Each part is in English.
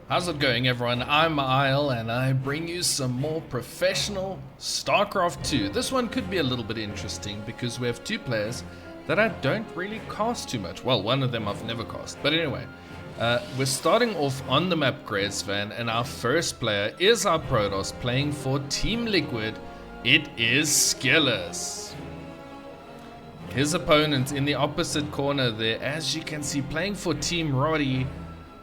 How's it going, everyone? I'm Isle and I bring you some more professional StarCraft II. This one could be a little bit interesting because we have two players that I don't really cast too much. Well, one of them I've never cast, but anyway. We're starting off on the map Graysvan, and our first player is our Protoss playing for Team Liquid. It is SKillous. His opponent in the opposite corner there, as you can see, playing for Team Roddy.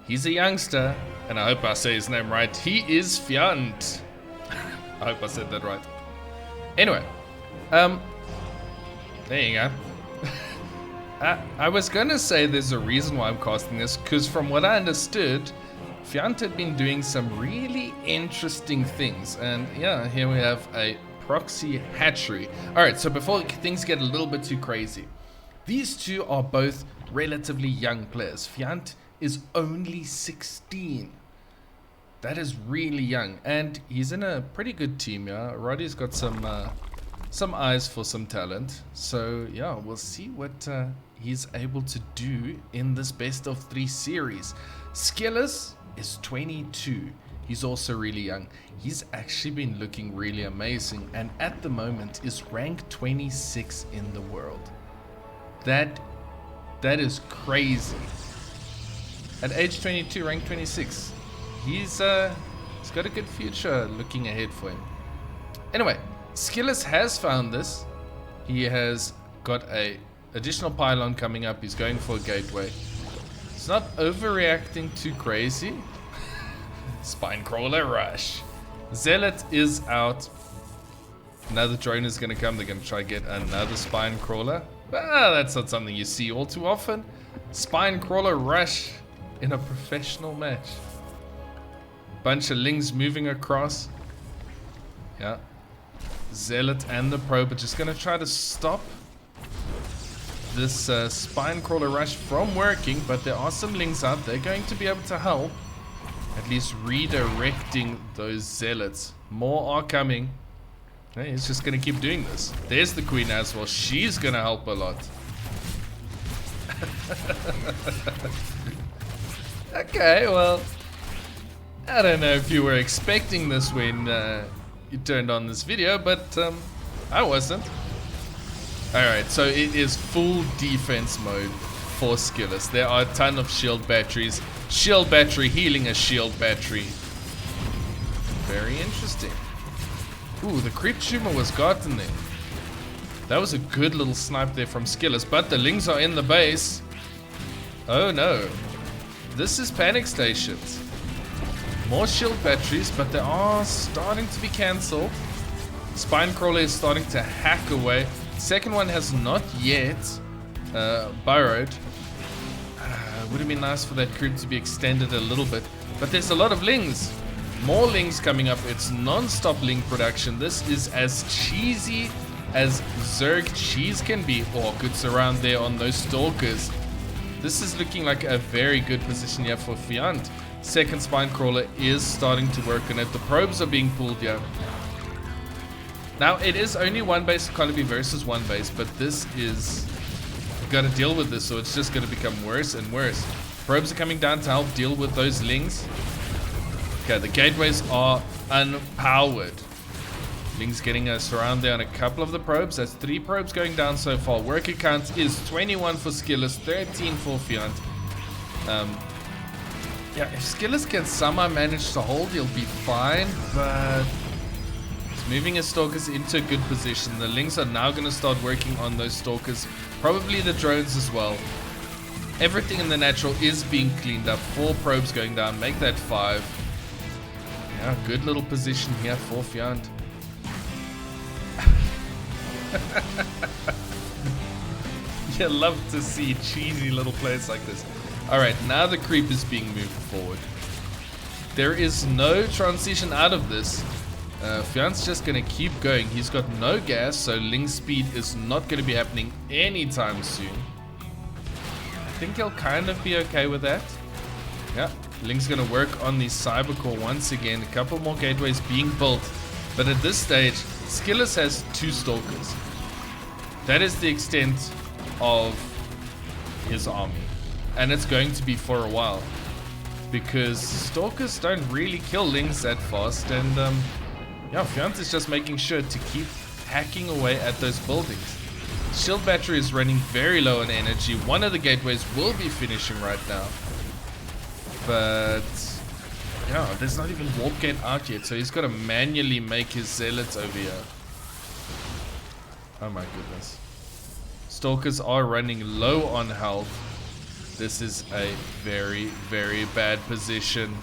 He's a youngster, and I hope I say his name right. He is Fjant. I hope I said that right. Anyway, there you go. I was gonna say there's a reason why I'm casting this, because from what I understood, Fjant had been doing some really interesting things, and yeah, here we have a proxy hatchery. Alright, so before things get a little bit too crazy, these two are both relatively young players. Fjant is only 16. That is really young, and he's in a pretty good team. Yeah, Roddy's got some eyes for some talent. So yeah, we'll see what he's able to do in this best of 3 series. SKillous is 22. He's also really young. He's actually been looking really amazing, and at the moment is rank 26 in the world. That is crazy. At age 22, rank 26. He's got a good future looking ahead for him. Anyway, SKillous has found this. He has got a additional pylon coming up. He's going for a gateway. It's not overreacting too crazy. Spinecrawler rush. Zealot is out. Another drone is going to come. They're going to try to get another Spinecrawler. Ah, that's not something you see all too often. Spinecrawler rush in a professional match. Bunch of lings moving across. Yeah. Zealot and the probe are just going to try to stop this Spinecrawler rush from working, but there are some lings out. They're going to be able to help, at least redirecting those zealots. More are coming. Hey, he's just going to keep doing this. There's the queen as well. She's going to help a lot. Okay, well, I don't know if you were expecting this when you turned on this video, but I wasn't. Alright, so it is full defense mode for SKillous. There are a ton of shield batteries. Shield battery healing a shield battery. Very interesting. Ooh, the creep tumor was gotten there. That was a good little snipe there from SKillous, but the lings are in the base. Oh no. This is panic stations. More shield batteries, but they are starting to be cancelled. Spinecrawler is starting to hack away. Second one has not yet burrowed. Would have been nice for that creep to be extended a little bit, but there's a lot of lings. More lings coming up. It's non-stop ling production. This is as cheesy as Zerg cheese can be. Oh, good surround there on those stalkers. This is looking like a very good position here for Fjant. Second Spinecrawler is starting to work on it. The probes are being pulled here. Now, it is only one base economy versus one base, but this is... You've got to deal with this, so it's just going to become worse and worse. Probes are coming down to help deal with those lings. Okay, the gateways are unpowered. Lings getting a surround there on a couple of the probes. That's 3 probes going down so far. Worker count is 21 for SKillous, 13 for Fjant. Yeah, if SKillous can somehow manage to hold, he'll be fine, but he's moving his stalkers into a good position. The lings are now going to start working on those stalkers, probably the drones as well. Everything in the natural is being cleaned up. 4 probes going down, make that 5. Yeah, good little position here for Fjant. You love to see cheesy little plays like this. Alright, now the creep is being moved forward. There is no transition out of this. Fjant's just going to keep going. He's got no gas, so ling speed is not going to be happening anytime soon. I think he'll kind of be okay with that. Yeah, ling's going to work on the cybercore once again. A couple more gateways being built. But at this stage, SKillous has 2 stalkers. That is the extent of his army. And it's going to be for a while. because Stalkers don't really kill Lings that fast, and yeah, Fjant is just making sure to keep hacking away at those buildings. Shield battery is running very low on energy. One of the gateways will be finishing right now, but yeah, there's not even warp gate out yet, so he's got to manually make his zealots over here. Oh my goodness. Stalkers are running low on health. This is a very, very bad position.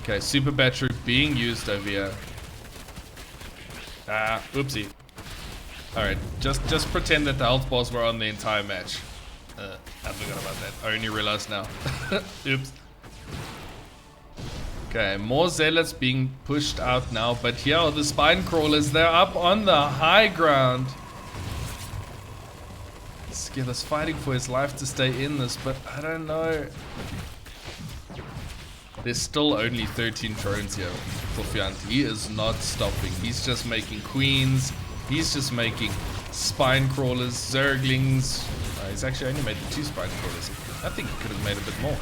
Okay, super battery being used over here. Ah, oopsie. Alright, just pretend that the health bars were on the entire match. I forgot about that. I only realized now. Oops. Okay, more zealots being pushed out now, but here are the spine crawlers. They're up on the high ground. SKillous fighting for his life to stay in this, but I don't know. There's still only 13 drones here for Fjant. He is not stopping. He's just making queens. He's just making spine crawlers, zerglings. He's actually only made 2 spine crawlers. I think he could have made a bit more.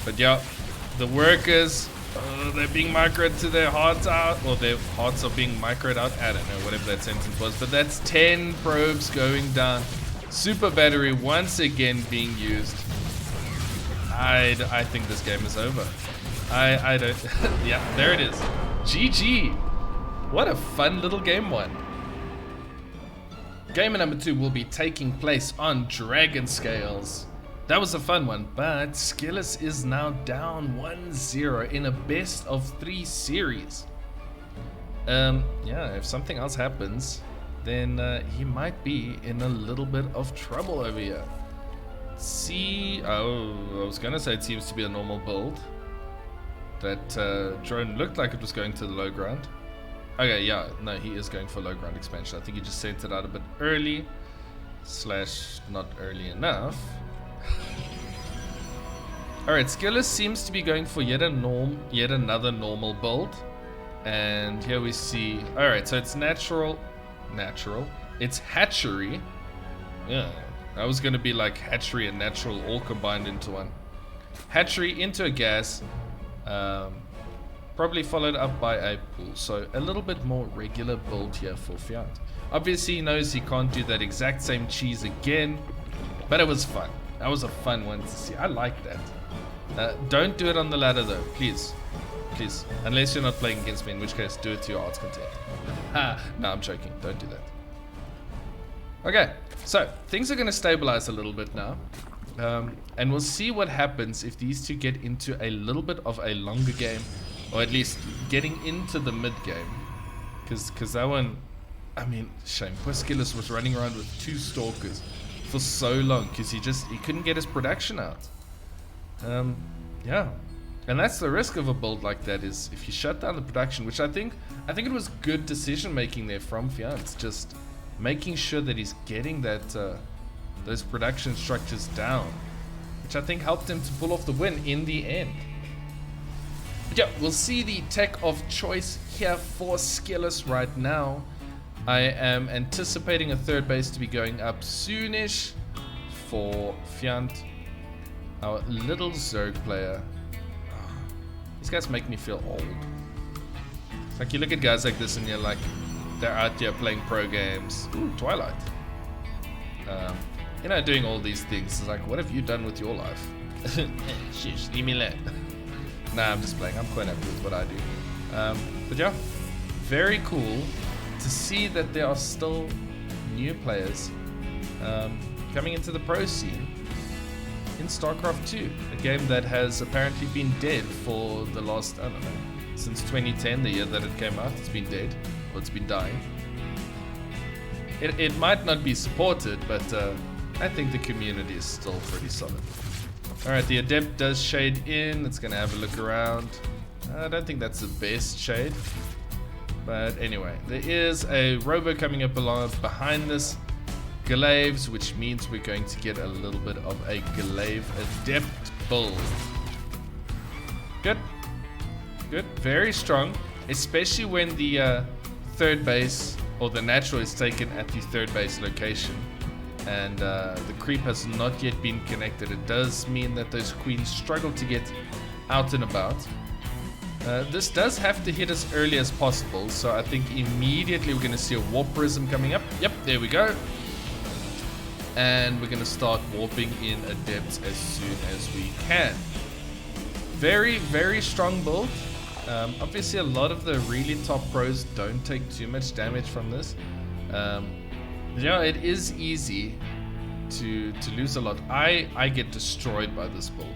But yeah, the workers, they're being microed to their hearts out, or their hearts are being microed out. I don't know, whatever that sentence was. But that's 10 probes going down. Super battery once again being used. I think this game is over. I don't. Yeah, there it is. GG. What a fun little game one. Game number 2 will be taking place on Dragon Scales. That was a fun one, but SKillous is now down 1-0 in a best of 3 series. Yeah, if something else happens, then he might be in a little bit of trouble over here. I was gonna say it seems to be a normal build. That drone looked like it was going to the low ground. Okay, yeah, no, he is going for low ground expansion. I think he just sent it out a bit early, / not early enough. Alright, SKillous seems to be going for yet another normal build. And here we see, alright, so it's natural, it's hatchery. Yeah, I was gonna be like hatchery and natural all combined into one. Hatchery into a gas, probably followed up by a pool. So a little bit more regular build here for Fjant. Obviously he knows he can't do that exact same cheese again, but it was fun. That was a fun one to see. I like that. Don't do it on the ladder though, please. Please. Unless you're not playing against me, in which case do it to your heart's content. No, I'm joking. Don't do that. Okay, so things are going to stabilize a little bit now. And we'll see what happens if these two get into a little bit of a longer game, or at least getting into the mid game. Because that one, I mean, shame. Poor SKillous was running around with 2 stalkers for so long because he couldn't get his production out. Yeah, and that's the risk of a build like that, is if you shut down the production, which I think it was good decision making there from Fjant, just making sure that he's getting that those production structures down, which I think helped him to pull off the win in the end. But yeah, we'll see the tech of choice here for SKillous right now. I am anticipating a 3rd base to be going up soonish for Fjant, our little Zerg player. These guys make me feel old. It's like you look at guys like this and you're like, they're out there playing pro games. Ooh, Twilight. You know, doing all these things. It's like, what have you done with your life? Shush, leave me alone. Nah, I'm just playing. I'm quite happy with what I do. But yeah, very cool to see that there are still new players coming into the pro scene in StarCraft 2, a game that has apparently been dead for the last, I don't know, since 2010, the year that it came out. It's been dead, or it's been dying. It might not be supported, but I think the community is still pretty solid. Alright, the Adept does shade in. It's going to have a look around. I don't think that's the best shade. But anyway, there is a robo coming up along behind this glaives, which means we're going to get a little bit of a glaive Adept build. Good. Good. Very strong. Especially when the 3rd base, or the natural, is taken at the 3rd base location. And the creep has not yet been connected. It does mean that those queens struggle to get out and about. This does have to hit as early as possible, so I think immediately we're going to see a warp prism coming up. Yep, there we go. And we're going to start warping in adepts as soon as we can. Very, very strong build. Obviously, a lot of the really top pros don't take too much damage from this. Yeah, it is easy to lose a lot. I get destroyed by this build.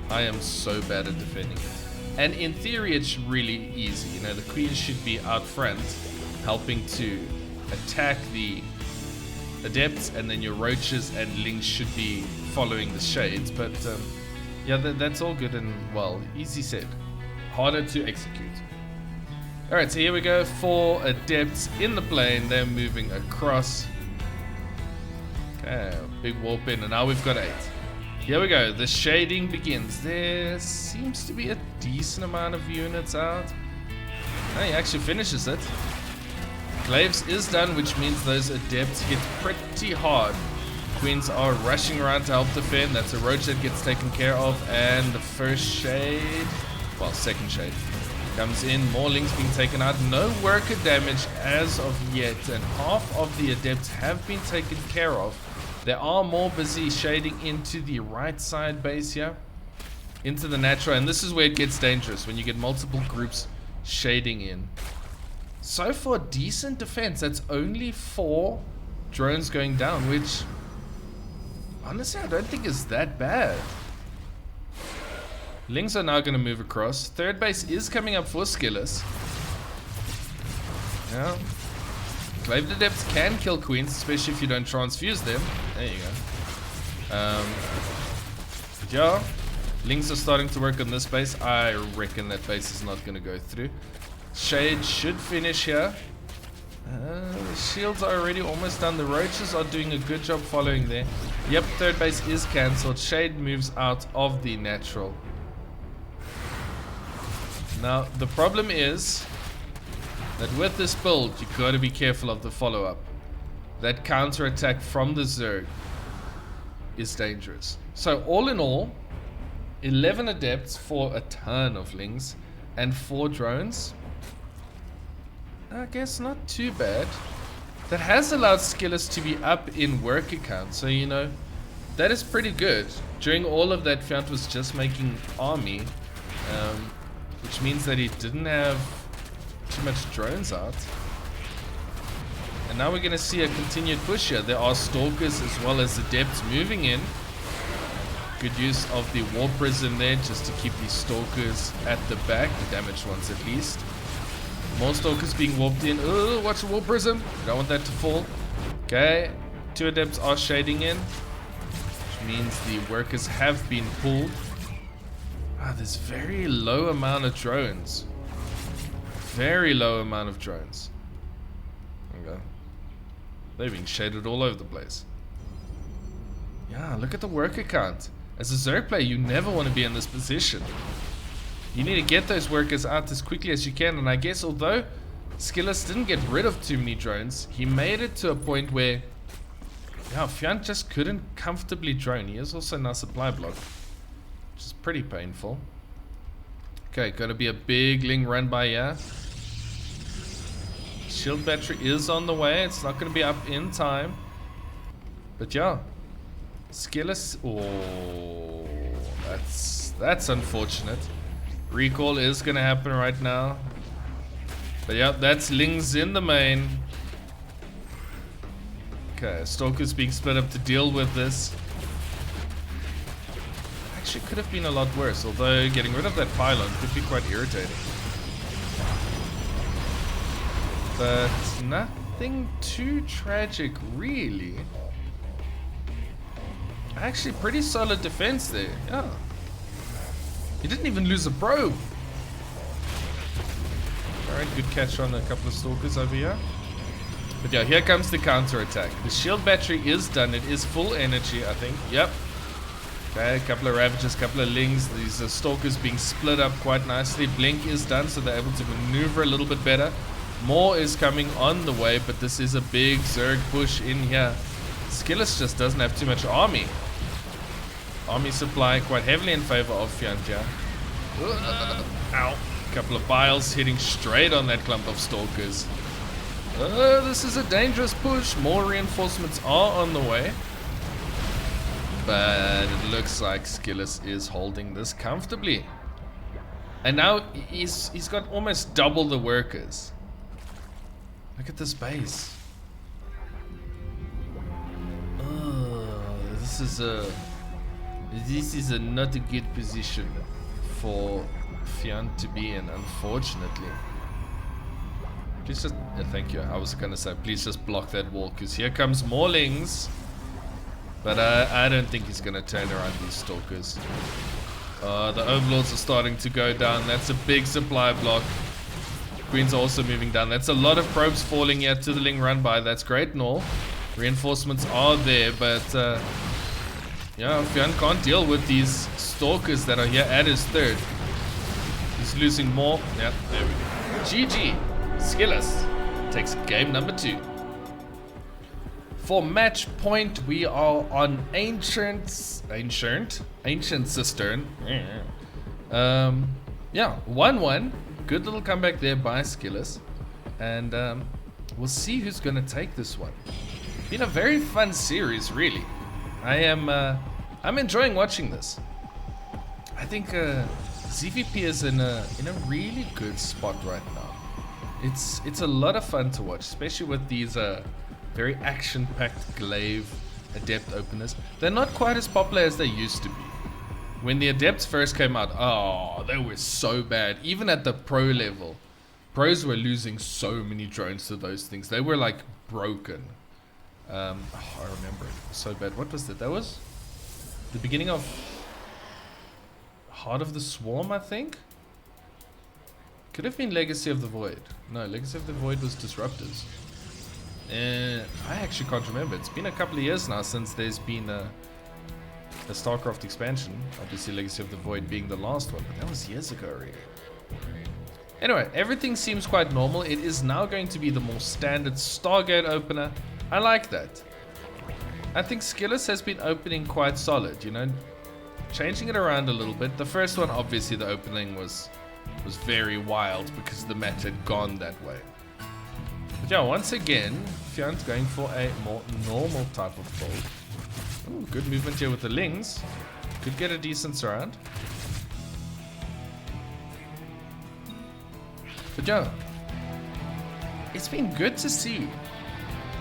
I am so bad at defending it. And in theory, it's really easy. You know, the queen should be out front, helping to attack the adepts, and then your roaches and lings should be following the shades. But yeah, that's all good and well. Easy said, harder to execute. All right, so here we go. 4 adepts in the plane. They're moving across. Okay, big warp in, and now we've got 8. Here we go, the shading begins. There seems to be a decent amount of units out. Oh, he actually finishes it. Glaives is done, which means those adepts hit pretty hard. Queens are rushing around to help defend. That's a roach that gets taken care of. And the first shade, well, second shade, comes in. More lings being taken out. No worker damage as of yet. And half of the adepts have been taken care of. There are more busy shading into the right side base here, into the natural, and this is where it gets dangerous when you get multiple groups shading in. So far, decent defense. That's only 4 drones going down, which honestly I don't think is that bad. Lings are now going to move across. Third base is coming up for Skillous. Yeah. Glaive adepts can kill queens, especially if you don't transfuse them. There you go. But yeah, lings are starting to work on this base. I reckon that base is not going to go through. Shade should finish here. The shields are already almost done. The roaches are doing a good job following there. Yep, third base is cancelled. Shade moves out of the natural. Now, the problem is that with this build, you got to be careful of the follow-up. That counter-attack from the Zerg is dangerous. So all in all, 11 adepts for a ton of lings and 4 drones. I guess not too bad. That has allowed Skillous to be up in worker count. So, you know, that is pretty good. During all of that, Fjant was just making army, which means that he didn't have too much drones out. And now we're going to see a continued push here. There are stalkers as well as adepts moving in. Good use of the warp prism there just to keep these stalkers at the back, the damaged ones at least. More stalkers being warped in. Oh, watch the warp prism. Don't want that to fall. Okay, 2 adepts are shading in, which means the workers have been pulled. Ah, there's very low amount of drones. Very low amount of drones. Okay. They're being shaded all over the place. Yeah, look at the worker count. As a Zerg player, you never want to be in this position. You need to get those workers out as quickly as you can. And I guess although Skillous didn't get rid of too many drones, he made it to a point where, yeah, Fjant just couldn't comfortably drone. He is also now supply block, which is pretty painful. Okay, gonna be a big ling run by here. Shield battery is on the way. It's not going to be up in time. But yeah. Skillous. Oh, that's unfortunate. Recall is going to happen right now. But yeah, that's lings in the main. Okay, Stalker's being split up to deal with this. Actually, could have been a lot worse. Although getting rid of that pylon could be quite irritating. But nothing too tragic, really. Actually, pretty solid defense there. Yeah. He didn't even lose a probe. Alright, good catch on a couple of stalkers over here. But yeah, here comes the counter attack. The shield battery is done. It is full energy, I think. Yep. Okay, a couple of Ravagers, a couple of Lings. These are stalkers being split up quite nicely. Blink is done, so they're able to maneuver a little bit better. More is coming on the way, but this is a big Zerg push in here. Skillous just doesn't have too much army. Army supply quite heavily in favor of Fjant here. Ow. Couple of biles hitting straight on that clump of stalkers. This is a dangerous push. More reinforcements are on the way. But it looks like SKillous is holding this comfortably. And now he's got almost double the workers. Look at this base. This is a not a good position for Fjant to be in, unfortunately. Please just, thank you. I was gonna say, please just block that wall, because here comes Maulings. But I don't think he's gonna turn around these stalkers. The overlords are starting to go down. That's a big supply block. Queen's also moving down. That's a lot of probes falling here to the Ling run by. That's great and all. Reinforcements are there, but yeah, Fjant can't deal with these stalkers that are here at his third. He's losing more. Yep, there we go. GG. SKillous takes game number 2. For match point, we are on Ancient Cistern. Yeah, 1-1. Good little comeback there by SKillous. And we'll see who's going to take this one. Been a very fun series, really. I'm enjoying watching this. I think ZVP is in a really good spot right now. It's a lot of fun to watch, especially with these very action-packed glaive adept openers. They're not quite as popular as they used to be. When the adepts first came out, oh, they were so bad. Even at the pro level, pros were losing so many drones to those things. They were like broken. I remember it. So bad. What was that? That was the beginning of Heart of the Swarm, I think? Could have been Legacy of the Void. No, Legacy of the Void was Disruptors. I actually can't remember. It's been a couple of years now since there's been a StarCraft expansion. Obviously Legacy of the Void being the last one, but that was years ago already. Anyway, everything seems quite normal. It is now going to be the more standard Stargate opener. I like that. I think SKillous has been opening quite solid, you know, changing it around a little bit. The first one, obviously the opening was very wild because the match had gone that way. But yeah, once again, Fjant going for a more normal type of fold. Ooh, good movement here with the Lings. Could get a decent surround. But yeah, it's been good to see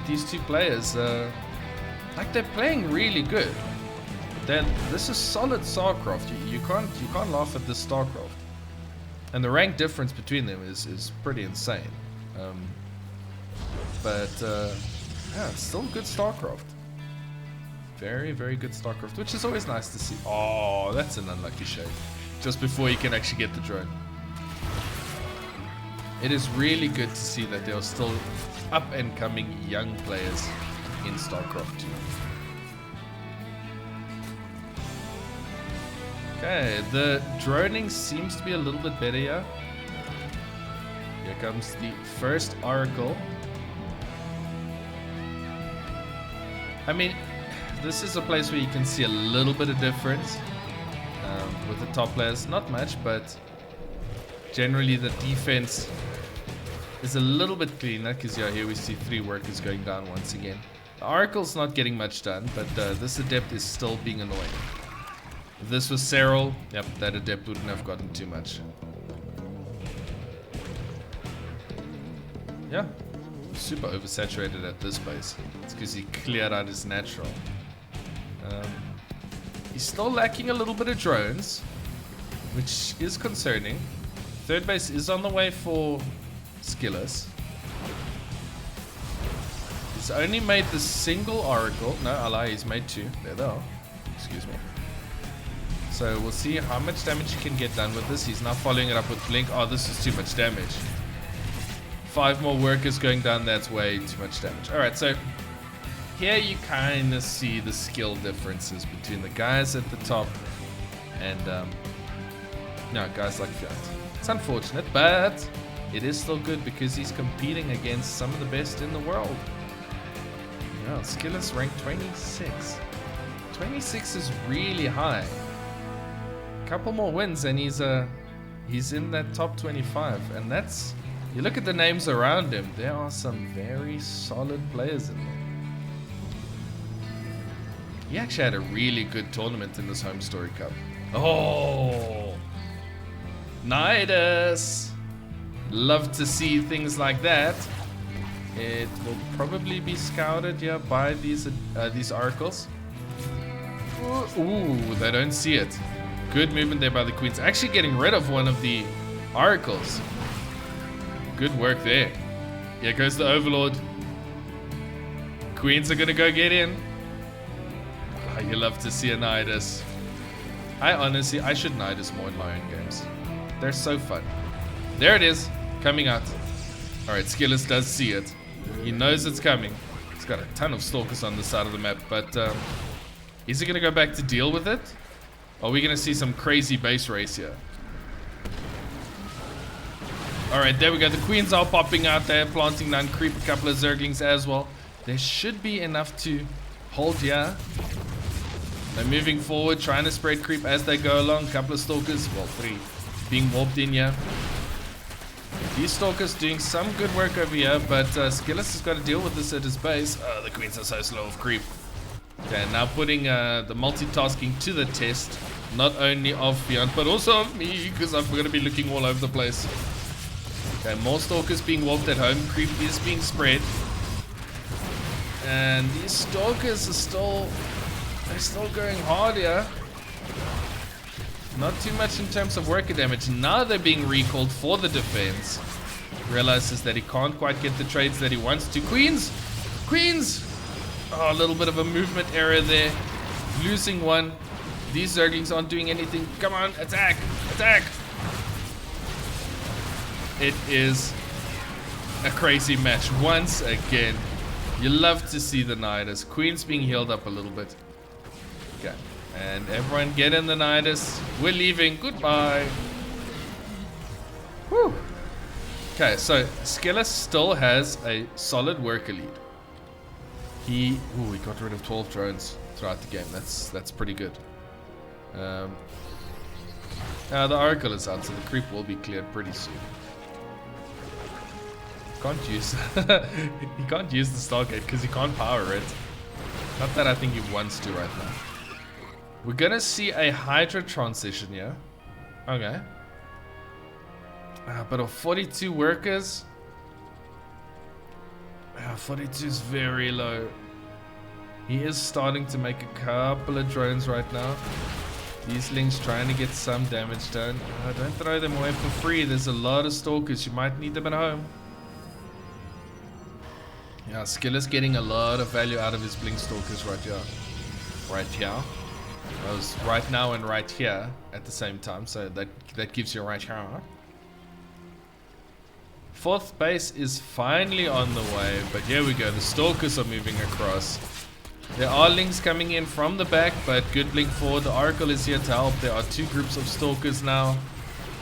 these two players, like they're playing really good. Then this is solid StarCraft. You can't laugh at this StarCraft. And the rank difference between them is pretty insane. But yeah, it's still good StarCraft. Very, very good StarCraft, which is always nice to see. Oh, that's an unlucky shade. Just before you can actually get the drone. It is really good to see that there are still up and coming young players in StarCraft 2. Okay, the droning seems to be a little bit better here. Here comes the first Oracle. I mean, this is a place where you can see a little bit of difference with the top players. Not much, but generally the defense is a little bit cleaner because yeah, here we see 3 workers going down once again. The Oracle's not getting much done, but this Adept is still being annoying. If this was Cyril, yep, that Adept wouldn't have gotten too much. Yeah, super oversaturated at this base. It's because he cleared out his natural. He's still lacking a little bit of drones, which is concerning. Third base is on the way for SKillous. He's only made the single Oracle. No, I lie, he's made 2. There they are. Excuse me. So we'll see how much damage he can get done with this. He's now following it up with Blink. Oh, this is too much damage. 5 more workers going down. That's way too much damage. Alright, so here you kind of see the skill differences between the guys at the top and no, guys like Fjant. It's unfortunate, but it is still good because he's competing against some of the best in the world. Yeah, SKillous ranked 26. 26 is really high. Couple more wins and he's he's in that top 25, and that's, you look at the names around him, there are some very solid players in there. He actually had a really good tournament in this HomeStory Cup. Oh, Nidus! Love to see things like that. It will probably be scouted, yeah, by these oracles. Ooh, they don't see it. Good movement there by the queens. Actually getting rid of one of the oracles. Good work there. Here goes the overlord. Queens are gonna go get in. Oh, you love to see a Nidus. I should Nidus more in my own games. They're so fun. There it is, coming out. Alright, SKillous does see it. He knows it's coming. He's got a ton of stalkers on the side of the map, but is he gonna go back to deal with it? Or are we gonna see some crazy base race here? Alright, there we go. The queens are popping out there, planting down creep, a couple of zerglings as well. There should be enough to hold here. They're moving forward, trying to spread creep as they go along. Couple of stalkers, well, 3 being warped in here. These stalkers doing some good work over here, but SKillous has got to deal with this at his base. Oh, the queens are so slow of creep. Okay, now putting the multitasking to the test, not only of Fjant, but also of me, because I'm going to be looking all over the place. Okay, more stalkers being warped at home. Creep is being spread. And these stalkers are they're still going hard here. Not too much in terms of worker damage. Now they're being recalled for the defense. Realizes that he can't quite get the trades that he wants to. Queens! Queens! Oh, a little bit of a movement error there. Losing one. These zerglings aren't doing anything. Come on, attack! Attack! It is a crazy match once again. You love to see the Nidus. Queen's being healed up a little bit. Okay. And everyone get in the Nidus. We're leaving. Goodbye. Whew. Okay, so SKillous still has a solid worker lead. He got rid of 12 drones throughout the game. That's pretty good. The Oracle is out, so the creep will be cleared pretty soon. Can't use he can't use the Stargate because he can't power it. Not that I think he wants to right now. We're gonna see a Hydra transition here. Okay. But of 42 workers, 42 is very low. He is starting to make a couple of drones right now. These lings trying to get some damage done. Don't throw them away for free. There's a lot of stalkers. You might need them at home. Yeah, SKillous getting a lot of value out of his blink stalkers right here. Right here. That was right now and right here at the same time. So that gives you right here. Fourth base is finally on the way. But here we go. The stalkers are moving across. There are links coming in from the back, but good blink forward. The Oracle is here to help. There are 2 groups of stalkers now.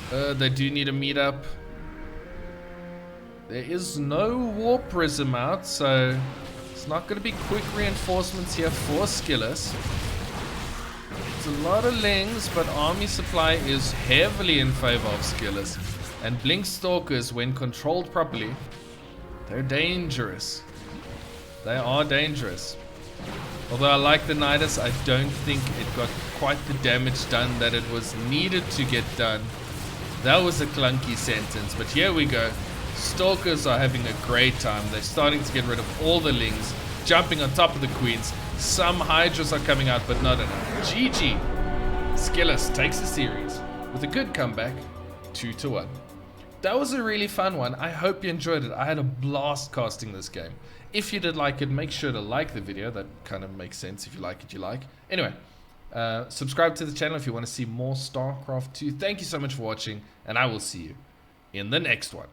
They do need a meetup. There is no war prism out, so it's not going to be quick reinforcements here for SKillous. It's a lot of lings, but army supply is heavily in favor of SKillous. And blink stalkers, when controlled properly, they're dangerous. They are dangerous. Although I like the Nidus, I don't think it got quite the damage done that it was needed to get done. That was a clunky sentence, but here we go. Stalkers are having a great time. They're starting to get rid of all the lings, jumping on top of the queens. Some Hydras are coming out, but not enough. GG. SKillous takes the series with a good comeback, 2-1. That was a really fun one. I hope you enjoyed it. I had a blast casting this game. If you did like it, make sure to like the video. That kind of makes sense. If you like it, you like. Anyway, subscribe to the channel if you want to see more StarCraft 2. Thank you so much for watching, and I will see you in the next one.